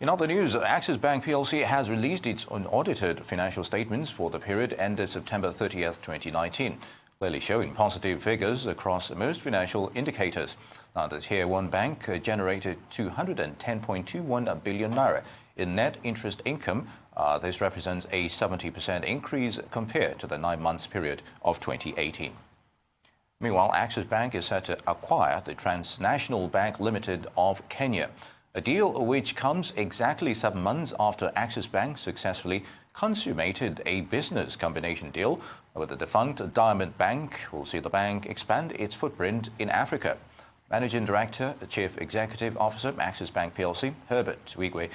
In other news, Axis Bank plc has released its unaudited financial statements for the period ended September 30th, 2019, clearly showing positive figures across most financial indicators. Now, the Tier 1 bank generated 210.21 billion naira in net interest income. This represents a 70% increase compared to the 9 months period of 2018. Meanwhile, Axis Bank is set to acquire the Transnational Bank Limited of Kenya, a deal which comes exactly 7 months after Axis Bank successfully consummated a business combination deal with the defunct Diamond Bank. Will see the bank expand its footprint in Africa. Managing Director, Chief Executive Officer, Axis Bank plc, Herbert Wigwe,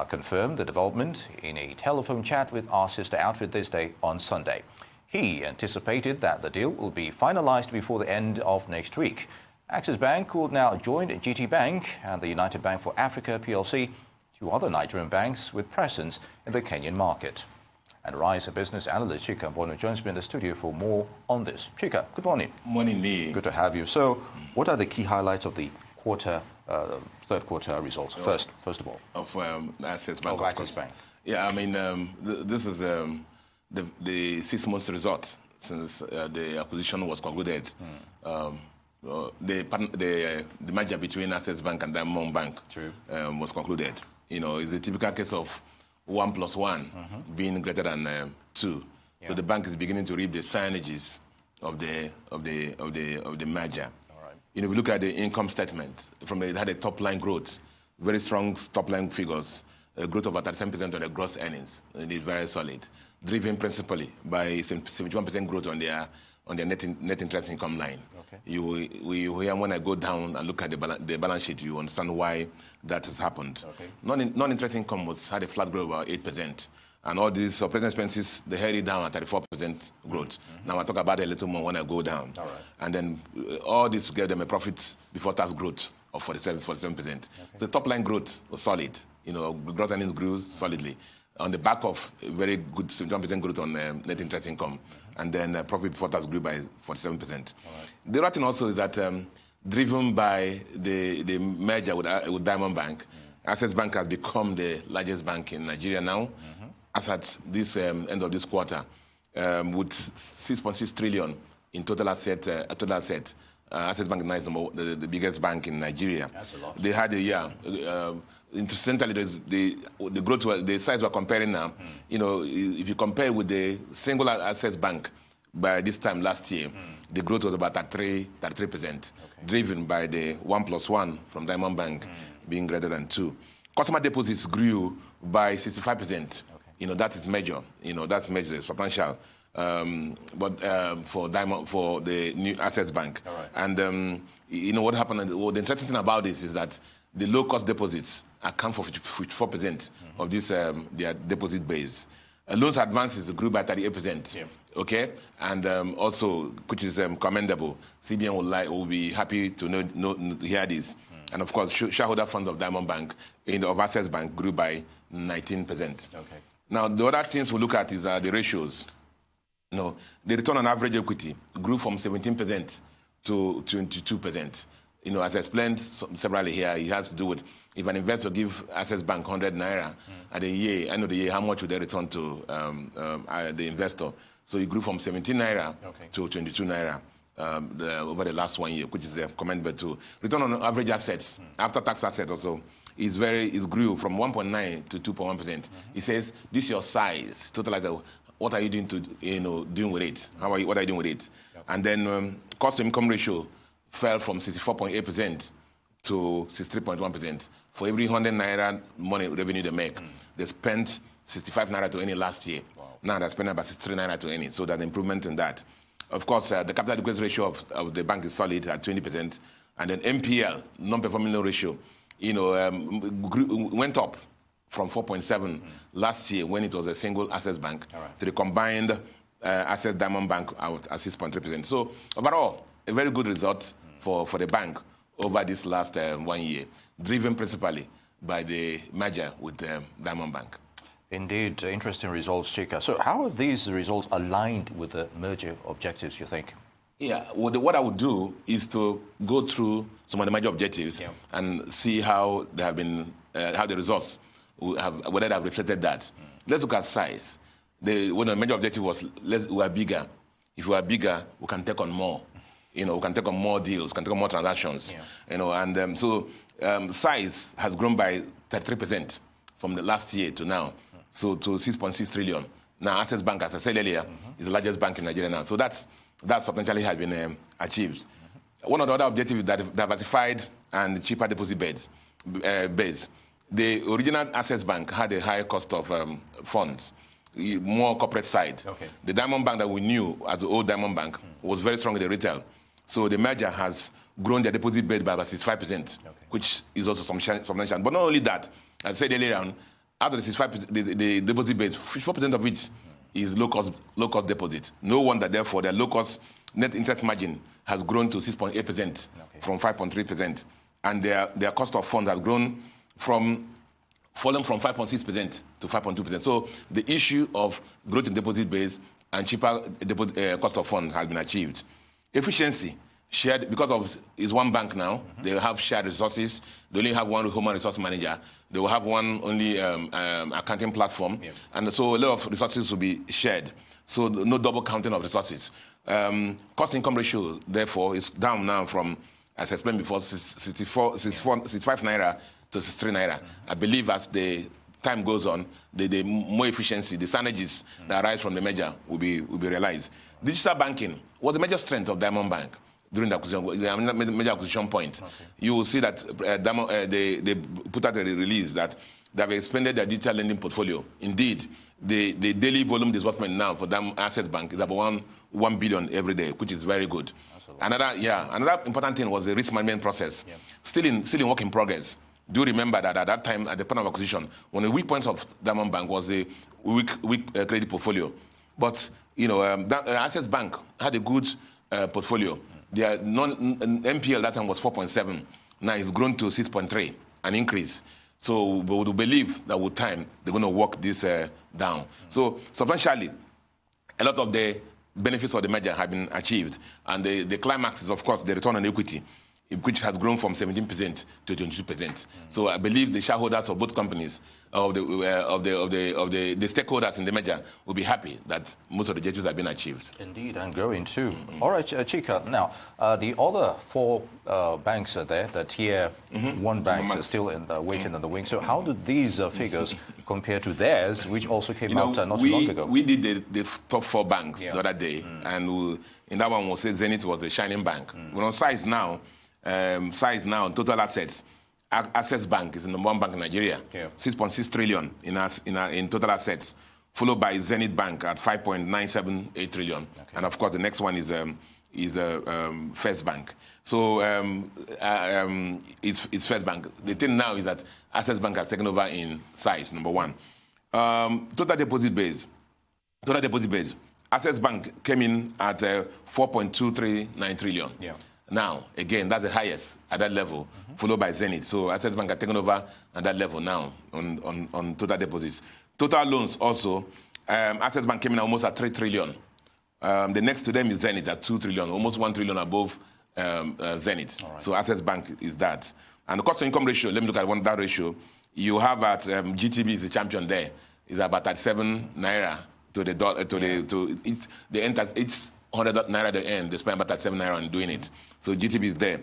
confirmed the development in a telephone chat with our sister outfit this day on Sunday. He anticipated that the deal will be finalized before the end of next week. Axis Bank will now join GT Bank and the United Bank for Africa plc, two other Nigerian banks with presence in the Kenyan market. And Rise Business Analyst Chika Mbonu joins me in the studio for more on this. Chika, good morning. Morning, Lee. Good to have you. So, what are the key highlights of the third quarter results? First of all, of Axis Bank. Of Axis Bank. Yeah, I mean, this is the 6 months result since the acquisition was concluded. The merger between Access Bank and Diamond Bank was concluded. You know, it's a typical case of 1 + 1 being greater than 2. Yeah. So the bank is beginning to reap the synergies of the merger. All right. You know, if you look at the income statement, it had a top line growth, very strong top line figures, a growth of about 37% on the gross earnings. It is very solid, driven principally by 71% growth on their net interest income line. Okay. You hear when I go down and look at the balance sheet, you understand why that has happened. Okay. Non-interest income had a flat growth of about 8%. And all these operating expenses, they held it down at 34% growth. Now I'll talk about it a little more when I go down. All right. And then all this gave them a profit before tax growth of 47%. Okay. So the top line growth was solid. You know, gross earnings grew solidly on the back of very good 71% growth on net interest income. And then profit before tax grew by 47%. Right. The other thing also is that driven by the merger with Diamond Bank, Access Bank has become the largest bank in Nigeria now. As at this end of this quarter, with 6.6 trillion in total asset. Access Bank now is the biggest bank in Nigeria. That's a lot. They had a year. Incidentally, the growth, the size we're comparing now, you know, if you compare with the single Access Bank by this time last year, the growth was about 33%, driven by the 1 + 1 from Diamond Bank being greater than 2. Customer deposits grew by 65%. You know, that is major. You know, that's major, substantial. But for the new Access Bank. All right. And you know what happened? Well, the interesting thing about this is that the low-cost deposits account for 54% of this their deposit base. Loans advances grew by 38%. Yeah. Okay, and also, which is commendable. CBN will be happy to hear this. And of course, shareholder funds of Diamond Bank of Access Bank grew by 19%. Okay. Now, the other things we look at is the ratios. You know, the return on average equity grew from 17% to 22%. You know, as I explained severally here, it has to do with if an investor give Access Bank 100 naira at the end of the year, how much would they return to the investor? So it grew from 17 naira to 22 naira over the last 1 year, which is commendable too. Return on average assets, after tax assets also, it grew from 1.9 to 2.1%. It says, this is your size, totalizer. What are you doing with it? What are you doing with it? Yep. And then cost to income ratio fell from 64.8% to 63.1%. For every 100 naira money revenue they make, they spent 65 naira to any last year. Wow. Now they're spending about 63 naira to any. So there's an improvement in that. Of course, the capital adequacy ratio of the bank is solid at 20%. And then NPL, non-performing loan ratio, you know, went up from 4.7 last year when it was a single Access Bank to the combined Access Diamond Bank out at 6.3%. So overall, a very good result for the bank over this last 1 year, driven principally by the merger with Diamond Bank. Indeed, interesting results, Chika. So how are these results aligned with the merger objectives, you think? Yeah, well, what I would do is to go through some of the major objectives and see how they have been, how the results whether they have reflected that. Let's look at size. One of the major objective was we are bigger. If we are bigger, we can take on more. We can take on more deals, we can take on more transactions. And so size has grown by 33% from the last year to now, so to 6.6 trillion. Now, Access Bank, as I said earlier, is the largest bank in Nigeria now. So that substantially has been achieved. One of the other objectives is that diversified and cheaper deposit base. The original Access Bank had a higher cost of funds, more corporate side. Okay. The Diamond Bank that we knew as the old Diamond Bank was very strong in the retail. So the merger has grown their deposit base by about 65%, which is also substantial. But not only that, as I said earlier on, out of the 65%, the deposit base, 54% of it is low-cost deposit. No wonder, therefore, their low-cost net interest margin has grown to 6.8% from 5.3%. And their cost of funds has fallen from 5.6% to 5.2%. So the issue of growth in deposit base and cheaper cost of funds has been achieved. Efficiency, shared, because it's one bank now, they have shared resources. They only have one human resource manager. They will have one only accounting platform. And so a lot of resources will be shared. So no double counting of resources. Cost-income ratio, therefore, is down now from, as I explained before, 65 Naira to 63 Naira. I believe as the time goes on, the more efficiency, the synergies that arise from the merger will be realized. Digital banking was the major strength of Diamond Bank during the acquisition, the major acquisition point. You will see that they put out a release that they have expanded their digital lending portfolio. Indeed, the daily volume disbursement now for Access Bank is about 1 billion every day, which is very good. Another important thing was the risk management process. Still in work in progress. Do remember that at that time, at the point of acquisition, one of the weak points of Diamond Bank was the weak credit portfolio. But Access Bank had a good portfolio. Their NPL that time was 4.7. Now it's grown to 6.3, an increase. So we would believe that with time, they're going to work this down. So substantially, a lot of the benefits of the merger have been achieved. And the climax is, of course, the return on equity, which has grown from 17% to 22%. So I believe the shareholders of both companies, of the stakeholders in the merger, will be happy that most of the objectives have been achieved. Indeed, and growing too. All right, Chika. Now, the other four banks are there. The tier one banks are still waiting in the wing. So how do these figures compare to theirs, which also came out not too long ago? We did the top four banks the other day, and in that one, we'll say Zenith was the shining bank. We're on size now, total assets. Access Bank is the number one bank in Nigeria, 6.6 trillion in total assets, followed by Zenith Bank at 5.978 trillion, and of course the next one is First Bank. So it's First Bank. The thing now is that Access Bank has taken over in size, number one. Total deposit base. Access Bank came in at 4.239 trillion. Now, again, that's the highest at that level, followed by Zenith. So Access Bank has taken over at that level now on total deposits. Total loans also, Access Bank came in almost at 3 trillion. The next to them is Zenith at 2 trillion, almost 1 trillion above Zenith. Right. So Access Bank is that. And the cost-to-income ratio, let me look at that ratio. You have at GTB is the champion there. It's about 37 Naira to the dollar, each 100 Naira at the end, they spend about 37 Naira on doing it. So GTB is there.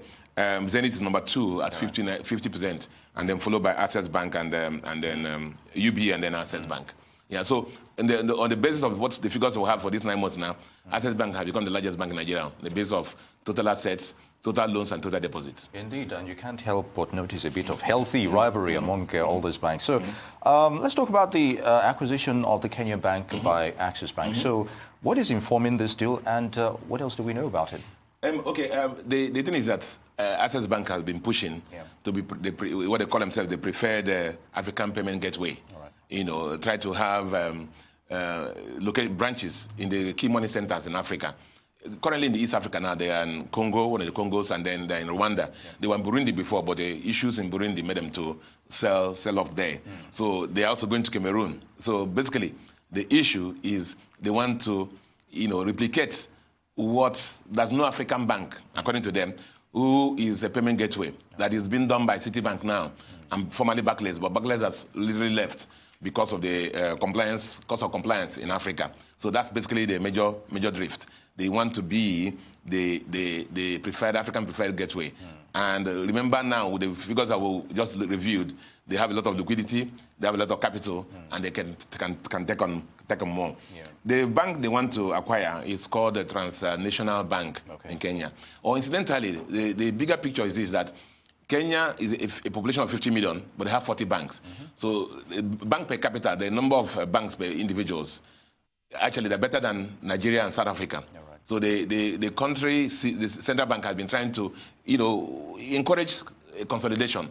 Zenith is number 2 at 50%, and then followed by Access Bank and then UB and then Access Bank. Yeah, so on the basis of what the figures we have for these 9 months now, Access Bank has become the largest bank in Nigeria on the basis of total assets, total loans, and total deposits. Indeed, and you can't help but notice a bit of healthy rivalry among all those banks. So let's talk about the acquisition of the Kenya Bank by Access Bank. So what is informing this deal, and what else do we know about it? The thing is that Access Bank has been pushing to be what they call themselves the preferred African payment gateway. Right. Try to have located branches in the key money centers in Africa. Currently in the East Africa now, they are in Congo, one of the Congos, and then they're in Rwanda. Yeah. They were in Burundi before, but the issues in Burundi made them to sell off there. So they're also going to Cameroon. So basically, the issue is they want to, replicate what there's no African bank, according to them, who is a payment gateway that is being done by Citibank now, and formerly Barclays, but Barclays has literally left because of the cost of compliance in Africa. So that's basically the major drift. They want to be the preferred African preferred gateway. And remember now, with the figures that we just reviewed, they have a lot of liquidity, they have a lot of capital, and they can take on more. Yeah. The bank they want to acquire is called the Transnational Bank in Kenya. Or incidentally, the bigger picture is this, that Kenya is a population of 50 million, but they have 40 banks. So the bank per capita, the number of banks per individuals, actually they're better than Nigeria and South Africa. Yeah, right. So the country, the central bank has been trying to, encourage consolidation.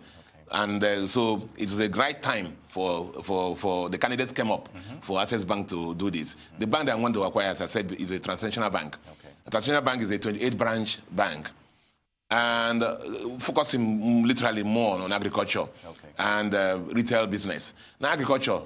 And so it was a great time for the candidates came up for Access Bank to do this. The bank that I want to acquire, as I said, is a Transnational Bank. A Transnational Bank is a 28-branch bank, and focusing literally more on agriculture and retail business. Now, agriculture,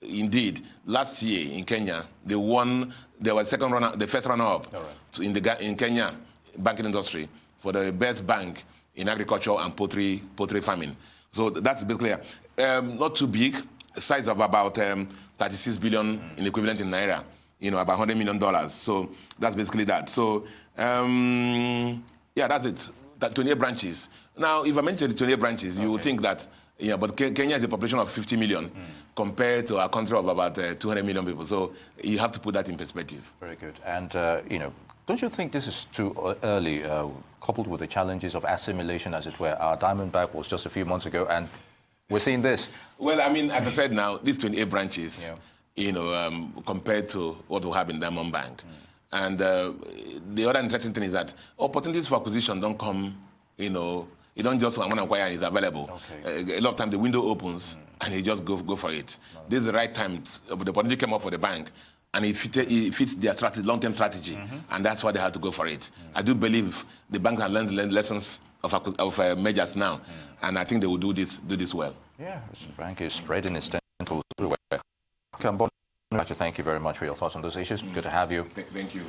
indeed, last year in Kenya, they won. They were the first runner-up in Kenya banking industry for the best bank in agriculture and poultry farming. So that's basically not too big, size of about 36 billion in equivalent in Naira, about $100 million. So that's basically that. So yeah, that's it. That 28 branches. Now, if I mention the 28 branches, you would think that, but Kenya is a population of 50 million compared to a country of about 200 million people. So you have to put that in perspective. Very good. And, don't you think this is too early, coupled with the challenges of assimilation, as it were? Our Diamondback was just a few months ago, and we're seeing this. Well, I mean, as I said now, these 28 branches, compared to what we have in Diamond Bank. And the other interesting thing is that opportunities for acquisition don't come, you don't just want to acquire and it's available. A lot of times the window opens and you just go for it. This is the right time. The opportunity came up for the bank, and it fits their strategy, long-term strategy, and that's why they had to go for it. I do believe the bank has learned lessons of mergers now, and I think they will do this well. Yeah, the bank is spreading its tentacles everywhere. Chika Mbonu, I'd like to thank you very much for your thoughts on those issues. Good to have you. Thank you.